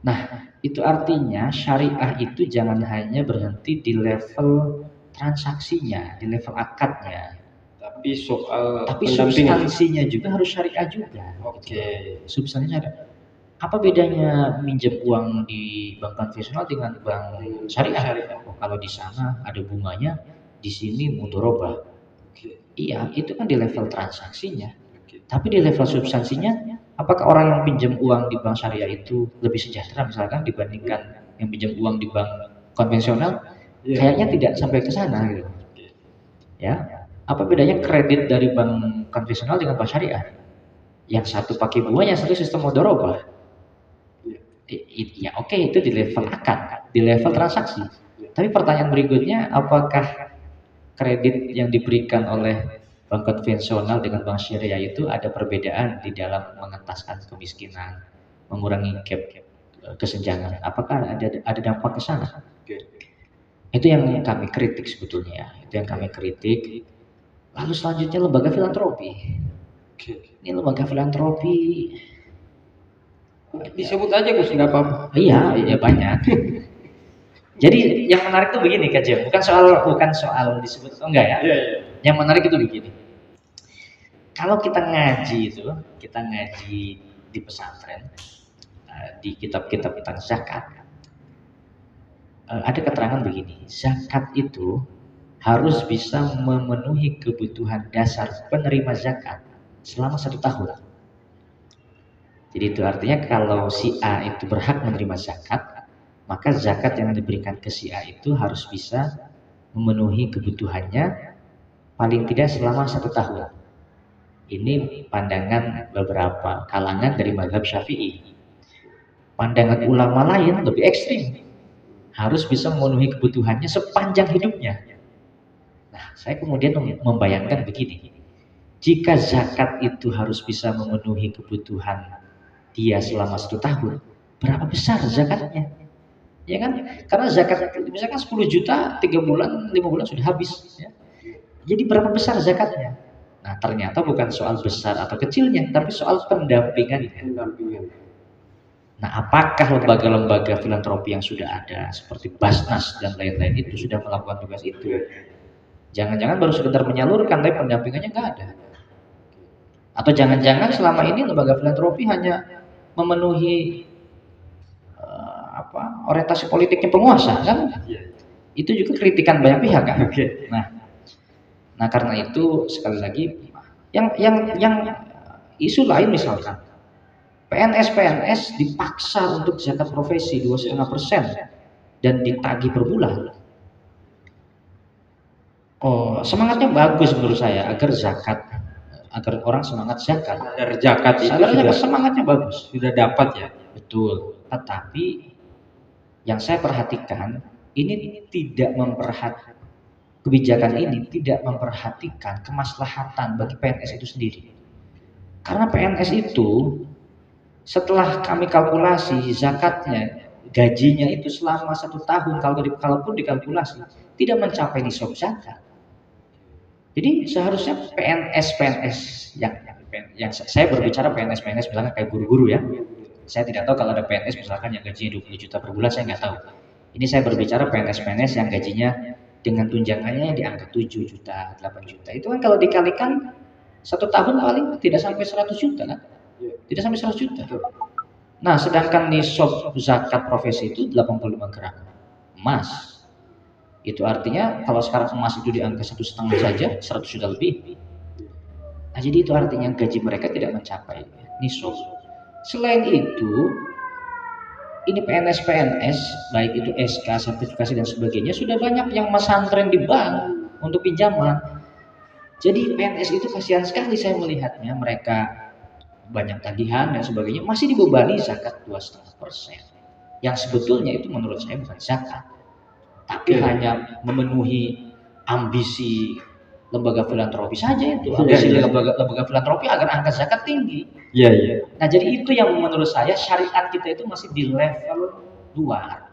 Nah, itu artinya syariah itu jangan hanya berhenti di level transaksinya, di level akadnya, Tapi soal tapi pendampingan. substansinya juga harus syariah juga. Oke. Substansinya ada. Apa bedanya minjem uang di bank konvensional dengan bank syariah? Oh, kalau di sana ada bunganya, di sini mudharabah. Oke. Iya, itu kan di level transaksinya. Oke. Tapi di level substansinya, apakah orang yang pinjam uang di bank syariah itu lebih sejahtera misalkan dibandingkan yang pinjam uang di bank konvensional? Iya. Kayaknya tidak sampai ke sana gitu. Ya, apa bedanya kredit dari bank konvensional dengan bank syariah? Yang satu pakai bunga, yang satu sistem mudharabah. Ya oke, itu di level akad, di level transaksi. Tapi pertanyaan berikutnya, apakah kredit yang diberikan oleh bank konvensional dengan bank syariah itu ada perbedaan di dalam mengentaskan kemiskinan, mengurangi gap kesenjangan? Apakah ada dampak ke sana? Itu yang kami kritik sebetulnya ya. Itu yang kami kritik. Lalu selanjutnya lembaga filantropi. Ini lembaga filantropi Disebut aja Gus, nggak apa-apa. iya, ya banyak. Jadi yang menarik tuh begini Kak Jem, bukan soal disebut atau enggak ya. Iya, iya. Yang menarik itu begini. Kalau kita ngaji di pesantren, di kitab-kitab tentang zakat, ada keterangan begini, zakat itu harus bisa memenuhi kebutuhan dasar penerima zakat selama 1 tahun. Jadi itu artinya kalau si A itu berhak menerima zakat, maka zakat yang diberikan ke si A itu harus bisa memenuhi kebutuhannya paling tidak selama 1 tahun. Ini pandangan beberapa kalangan dari mazhab Syafi'i. Pandangan ulama lain lebih ekstrim, harus bisa memenuhi kebutuhannya sepanjang hidupnya. Nah, saya kemudian membayangkan begini, jika zakat itu harus bisa memenuhi kebutuhan dia selama 1 tahun, berapa besar zakatnya? Ya kan? Karena zakat misalkan 10 juta, 3 bulan, 5 bulan sudah habis. Ya. Jadi berapa besar zakatnya? Nah ternyata bukan soal besar atau kecilnya, tapi soal pendampingan. Nah apakah lembaga-lembaga filantropi yang sudah ada, seperti Basnas dan lain-lain itu sudah melakukan tugas itu? Jangan-jangan baru sekedar menyalurkan, tapi pendampingannya nggak ada. Atau jangan-jangan selama ini lembaga filantropi hanya memenuhi orientasi politiknya penguasa kan? Itu juga kritikan banyak pihak kan? Nah karena itu sekali lagi yang isu lain misalkan PNS dipaksa untuk zakat profesi 2,5% dan ditagih per bulan. Oh semangatnya bagus menurut saya agar orang semangat zakat. Sadar zakat itu sudah semangatnya bagus, sudah dapat ya. Betul. Tetapi yang saya perhatikan ini kebijakan ini tidak memperhatikan kemaslahatan bagi PNS itu sendiri. Karena PNS itu setelah kami kalkulasi zakatnya, gajinya itu selama 1 tahun kalaupun dikalkulasi tidak mencapai nisab zakat. Jadi seharusnya PNS yang saya berbicara PNS misalnya kayak guru-guru ya. Saya tidak tahu kalau ada PNS misalkan yang gajinya 20 juta per bulan, saya nggak tahu. Ini saya berbicara PNS yang gajinya dengan tunjangannya di angka 7 juta, 8 juta. Itu kan kalau dikalikan 1 tahun paling tidak sampai 100 juta kan? Tidak sampai 100 juta. Nah, sedangkan nisab zakat profesi itu 85 gram emas. Itu artinya kalau sekarang emas itu di angka 1,5 saja 100 juta lebih. Nah, jadi itu artinya gaji mereka tidak mencapai nisab. Selain itu, ini PNS baik itu SK, sertifikasi dan sebagainya sudah banyak yang pesantren di bank untuk pinjaman. Jadi PNS itu kasihan sekali saya melihatnya, mereka banyak tagihan dan sebagainya masih dibebani zakat 2,5%. Yang sebetulnya itu menurut saya bukan zakat, tapi hanya memenuhi ambisi lembaga filantropi saja itu. Ambisi lembaga filantropi agar angka zakat tinggi. Iya. Nah jadi itu yang menurut saya syariat kita itu masih di level luar.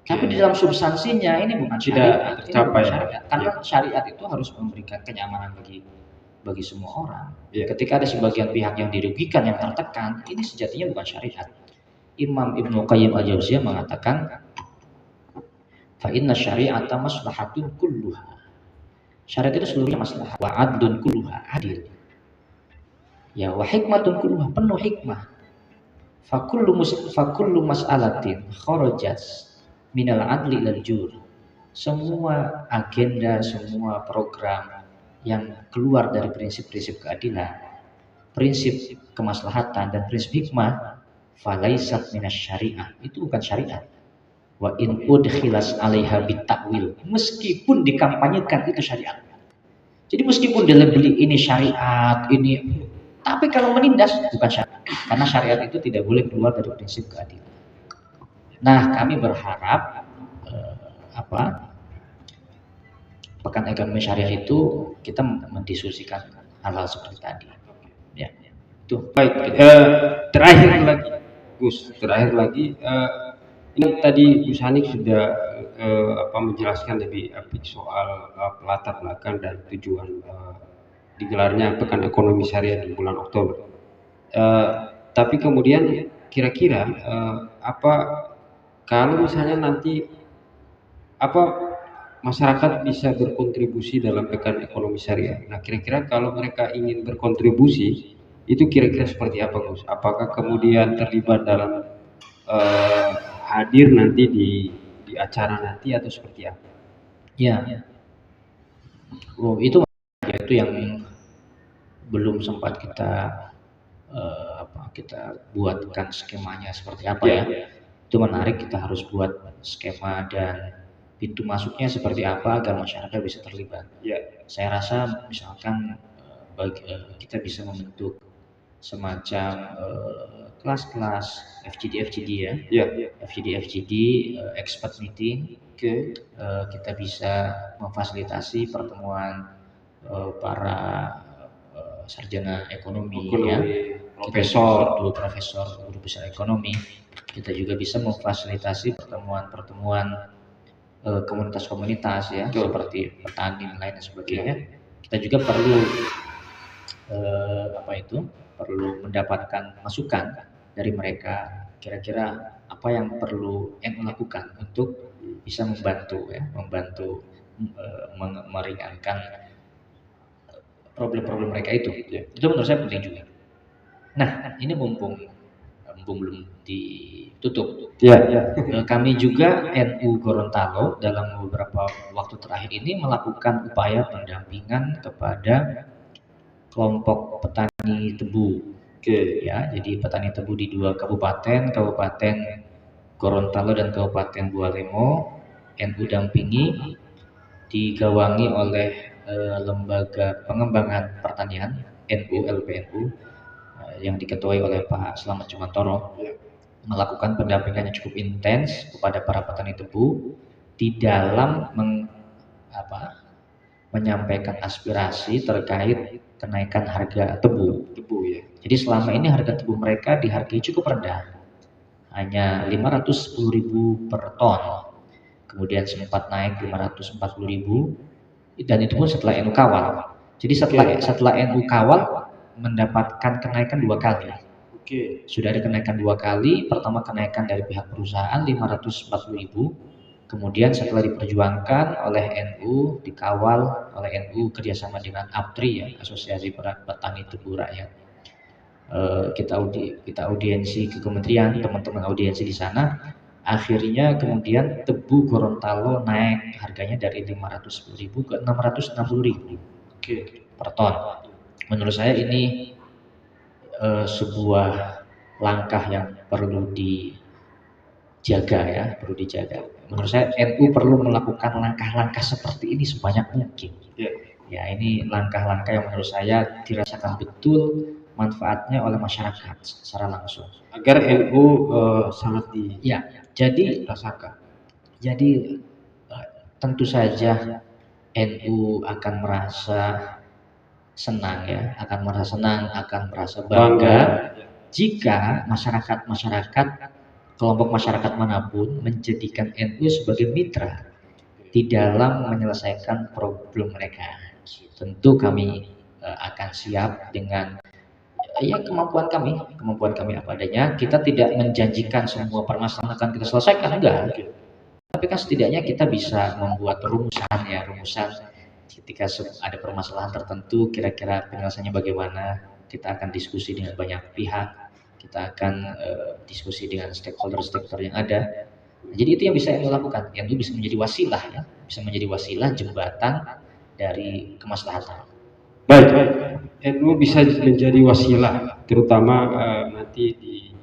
Tapi di dalam substansinya ini bukan syariat, ini bukan syariat. Karena syariat itu harus memberikan kenyamanan bagi semua orang. Ketika ada sebagian pihak yang dirugikan, yang tertekan, ini sejatinya bukan syariat. Imam Ibnu Qayyim al-Jauziyah mengatakan, fa inna syari'ata maslahatun kulluha. Syariat itu seluruhnya maslahat. Wa adlun kulluha, adil. Ya, wa hikmatun kulluha, penuh hikmah. Fa kullu mas'alatin kharajat minal adli ilal jur. Semua agenda, semua program yang keluar dari prinsip-prinsip keadilan, prinsip kemaslahatan dan prinsip hikmah, falaisat minas syariah, itu bukan syariat. Wa in udkhilas 'alaiha bitakwil, meskipun dikampanyekan itu syariat. Jadi meskipun dilabeli ini syariat, ini, tapi kalau menindas bukan syariat. Karena syariat itu tidak boleh keluar dari prinsip keadilan. Nah, kami berharap Pekan Ekonomi Syariah itu kita mendiskusikan hal-hal seperti tadi. Ya, itu. Baik. Terakhir lagi, ini tadi Gus Hanik sudah menjelaskan lebih soal latar belakang dan tujuan digelarnya Pekan Ekonomi Syariah di bulan Oktober. Tapi kemudian kira-kira kalau misalnya nanti masyarakat bisa berkontribusi dalam Pekan Ekonomi Syariah. Nah, kira-kira kalau mereka ingin berkontribusi, itu kira-kira seperti apa, Gus? Apakah kemudian terlibat dalam hadir nanti di acara nanti atau seperti apa? Ya, itu yang belum sempat kita buatkan skemanya seperti apa ya. Itu menarik, kita harus buat skema dan pintu masuknya seperti apa agar masyarakat bisa terlibat. Saya rasa misalkan kita bisa membentuk semacam kelas-kelas FGD ya. FGD expert meeting. Kita bisa memfasilitasi pertemuan para sarjana ekonomi ya, profesor, guru besar ekonomi. Kita juga bisa memfasilitasi pertemuan-pertemuan komunitas-komunitas ya, seperti petani dan lain sebagainya. Kita juga perlu perlu mendapatkan masukan dari mereka, kira-kira apa yang perlu NU lakukan untuk bisa membantu meringankan problem-problem mereka itu. Itu menurut saya penting juga. Nah, ini mumpung belum ditutup. Kami juga NU Gorontalo dalam beberapa waktu terakhir ini melakukan upaya pendampingan kepada kelompok petani tebu. Ya, jadi petani tebu di 2 kabupaten Gorontalo dan Kabupaten Bualemo, NU dampingi, digawangi oleh Lembaga Pengembangan Pertanian NU LPNU yang diketuai oleh Pak Slamet Jumantoro, melakukan pendampingan yang cukup intens kepada para petani tebu di dalam menyampaikan aspirasi terkait kenaikan harga tebu ya. Jadi selama ini harga tebu mereka dihargai cukup rendah, hanya 510.000 per ton. Kemudian sempat naik 540.000, dan itu pun setelah NU kawal. Jadi setelah NU kawal mendapatkan kenaikan 2 kali. Sudah ada kenaikan 2 kali. Pertama kenaikan dari pihak perusahaan 540.000. Kemudian setelah diperjuangkan oleh NU, dikawal oleh NU kerjasama dengan APTRI ya, Asosiasi Petani Tebu Rakyat. Kita audiensi ke kementerian, teman-teman audiensi di sana. Akhirnya kemudian tebu Gorontalo naik harganya dari 510.000 ke 660.000 per ton. Menurut saya ini sebuah langkah yang perlu dijaga ya, Menurut saya NU perlu melakukan langkah-langkah seperti ini sebanyak mungkin. Ya, ini langkah-langkah yang menurut saya dirasakan betul manfaatnya oleh masyarakat secara langsung. Agar NU sangat dirasakan. Jadi tentu saja NU akan merasa senang, akan merasa bangga jika masyarakat kelompok masyarakat manapun menjadikan NU sebagai mitra di dalam menyelesaikan problem mereka. Tentu kami akan siap dengan ya kemampuan kami apa adanya. Kita tidak menjanjikan semua permasalahan akan kita selesaikan, enggak. Tapi kan setidaknya kita bisa membuat rumusan ketika ada permasalahan tertentu, kira-kira penyelesaiannya bagaimana. Kita akan diskusi dengan banyak pihak, kita akan diskusi dengan stakeholder yang ada. Jadi itu yang bisa NU lakukan. NU bisa menjadi wasilah ya, bisa menjadi wasilah jembatan dari kemaslahatan. Baik, NU bisa menjadi wasilah, terutama nanti di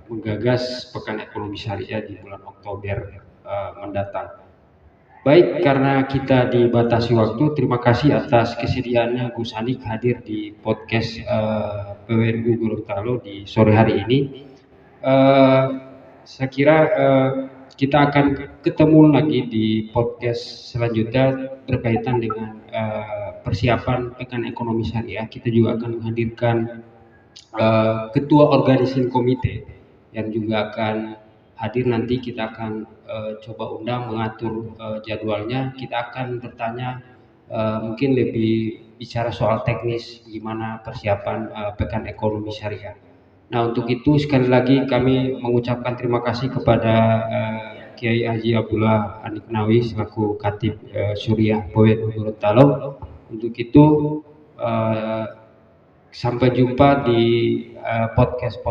menggagas Pekan Ekonomi Syariah di bulan Oktober mendatang. Baik, karena kita dibatasi waktu, terima kasih atas kesediaannya Gus Hanik hadir di podcast PWNU Gorontalo di sore hari ini. Saya kira kita akan ketemu lagi di podcast selanjutnya berkaitan dengan persiapan Pekan Ekonomi Syariah. Kita juga akan menghadirkan ketua organisasi komite yang juga akan hadir. Nanti kita akan coba undang mengatur jadwalnya. Kita akan bertanya mungkin lebih bicara soal teknis gimana persiapan Pekan Ekonomi Syariah. Nah, untuk itu sekali lagi kami mengucapkan terima kasih kepada Kiai Haji Abdullah Aniknawi selaku Khatib Suriah PWNU Gorontalo. Untuk itu sampai jumpa di podcast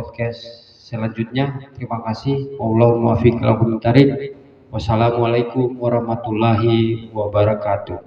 selanjutnya. Terima kasih. Wallahul muwaffiq ila aqwamit thoriq. Wassalamualaikum warahmatullahi wabarakatuh.